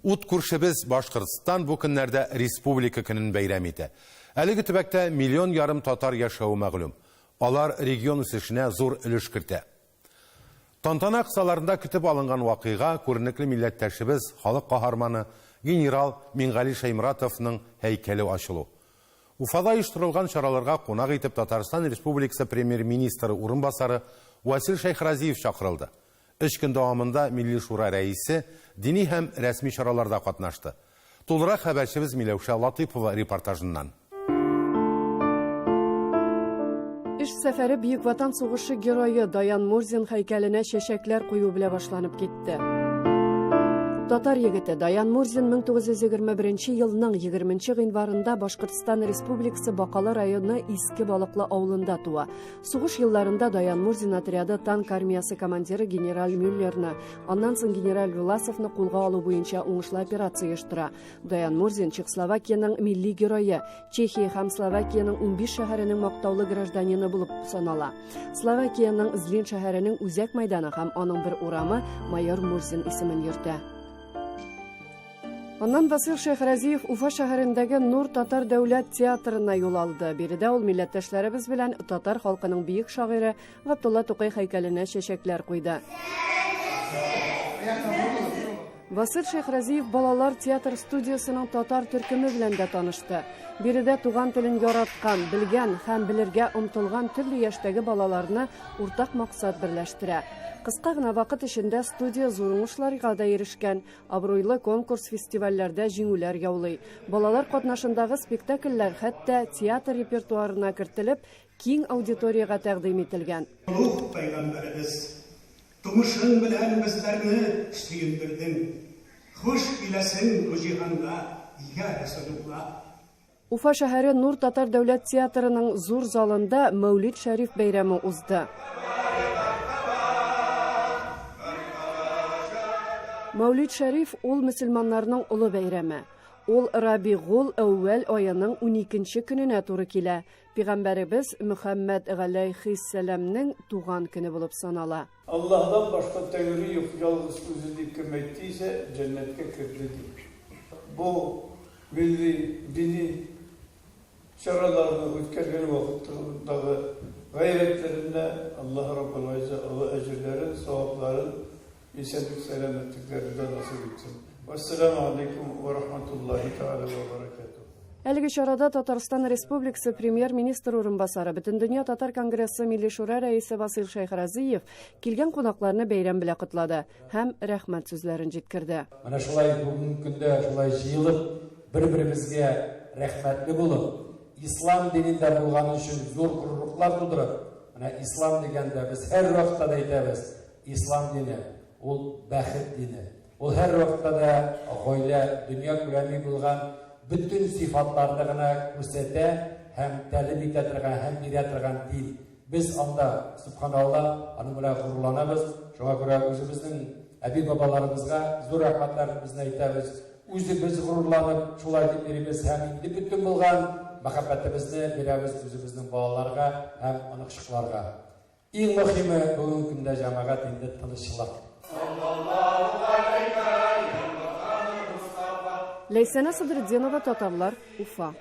Ут күршебез Башкортстан бу көннәрдә республика көнен бәйрәм итә. Әлеге төбәктә 1,5 миллион татар яшәү мәгълүм. Алар регион үсешенә зур өлеш кертә. Тантана кысаларында көтеп алынган вакыйга күренекле милләттәшебез, халык каһарманы генерал Мингали Шаймуратовның һәйкәле ачылу. Уфада оештырылган чараларга кунак итеп Татарстан Республикасы премьер-министры урынбасары Васил Шайхразиев чакырылды. 3 көн дәвамында Милли шура рәисе дини һәм рәсми чараларда катнашты. Тулырак хәбәрчебез Миләүшә Латыйпова репортажыннан. Эш сәфәре Бөек Ватан сугышы герое Даян Мурзин һәйкәленә чәчәкләр кую белән башланып китте. Татар егете Даян Мурзин 1921 елның 20 гыйнварында Башкортстан Республикасы Бакалы районы Иске Балыклы авылында туа. Сугыш елларында Даян Мурзин отряды танк армиясы командиры генерал Мюллерны, аннан соң генерал Власовны кулга алу буенча уңышлы операция оештыра. Даян Мурзин Чехословакияның милли герое, Чехия һәм Словакияның 15 шәһәренең мактаулы гражданины булып санала. Словакияның Злин шәһәренең үзәк мәйданы һәм аның бер урамы майор Мурзин исемен йөртә. Аннан Васил Шайхразиев Уфа шәһәрендәге Нур татар дәүләт театрына юл алды. Биредә ул милләттәшләребез белән татар халкының бөек шагыйре Габдулла Тукай һәйкәленә чәчәкләр куйды. Васил Шайхразиев балалар театр студиясының татар төркеме белән дә танышты. Биредә туган телен яраткан, белгән һәм белергә омтылган төрле яшьтәге балаларны уртак максат берләштерә. Кыска гына вакыт эчендә студия зур уңышларга да ирешкән, абруйлы конкурс фестивальләрдә җиңүләр яулый. Балалар катнашындагы спектакльләр хәтта театр репертуарына кертелеп, киң аудиторияга тәкъдим ителгән. Улуг пәйгамбәребез тумышың белән безләрне сөендердең. Хуш киләсең бу җиһанга, я Расулулла. Уфа шәһәре Нур татар дәүләт театрының зур залында Мәүлид Шәриф бәйрәме узды. Мәүлид Шәриф ул мөселманнарның улы бәйрәме. Ул Рабигул әүвәл аеның 12 көненә туры килә. Пәйгамбәребез Мөхәммәд галәйһиссәламның туган көне булып санала. Аллаһдан башка тәңре юк, ялгыз үзен кем әйттисә, җәннәткә керде ди. Бу милли дини чараларны үткәргән вакыттагы гайрәтләренә Аллаһ Раббул Гыйзза әҗрләрен, савапларын İsa'nın selametliklerinden nasip etsin. Vesselamu aleykum ve rahmetullahi teala ve berekatuhu. Әлеге чарада Татарстан Республикасы премьер-министр урынбасары, Бөтендөнья татар конгрессы милли шура рәисе Васил Шайхразиев килгән кунакларны бәйрәм белән котлады һәм рәхмәт сүзләрен җиткерде. Менә шулай бүген көндә шулай җыелып, бер-беребезгә рәхмәтле булып, ислам динендә булган өчен зур хурлыклар тудырып, менә ислам дигәндә без һәр вакытта да әйтәбез, ислам дине ул бәхет дине. Ул һәр вакытта да гаилә, дөнья күләми булган bütün сифатларны гына күрсәтә һәм тәлим итә торган һәм бирә торган дин. Без анда субханалла аны белән гурланабыз. Шуңа күрә үзебезнең әби бабаларыбызга зур рәхмәтләребезне әйтәбез. Үзебез гурланып шулай дип йөрибез һәм инде bütün булган мәхәббәтебезне бирәбез үзебезнең балаларга һәм аныкларга. Иң мөһиме бүген көндә җәмәгать инде тынычлык. Ләйсәнә Садретдинова, Татарлар, Уфа.